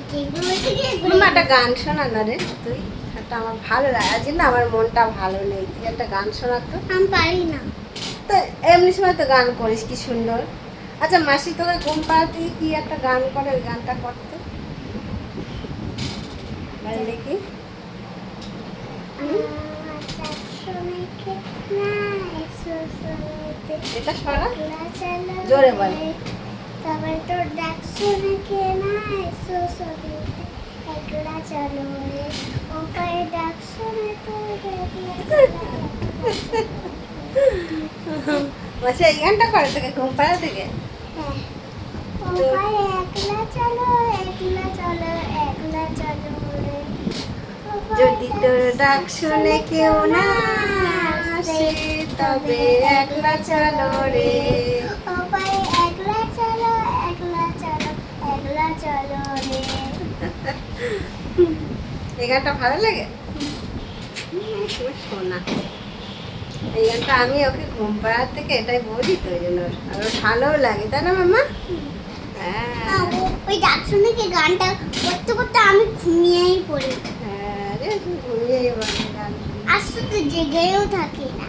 একটা গান শোনা না রে তুই, একটা আমার ভালো লাগে আজ না, আমার মনটা ভালো নেই, তুই একটা গান শোনা তো। আমি পারি না। তো এমনি সময় তো গান করিস কি সুন্দর। আচ্ছা মাসি তোকে ঘুম পাড়াতে কি একটা গান করে, ওই গানটা করতে দেখি। এটা শোনা জোরে বল। তবে তোর ডাক শুনে কে না এসো সবিতে একলা চলো রে ও পায়ে ডাক শুনে তোর মাসি এই গানটা করে তোকে ঘুম পাড়া থেকে? ও পায়ে একলা চলো একলা চলো রে যদি তোর ডাক শুনে কেউ না আসে তবে একলা চলো রে। ও পায়ে একলা চলো রে। এই গানটা ভালো লাগে শোনা। এই গানটা আমি ওকে ঘুম পাড়ার থেকে এটাই বলি তো, ওই জন্য আরো ভালো লাগে, তাই না মামা? হ্যাঁ ওই ডাক শুনে কি গানটা করতে করতে আমি ঘুমিয়েই পড়ি। হ্যাঁ রে, তুই ঘুমিয়ে বল গান। আর শুধু জেগেও থাকি না।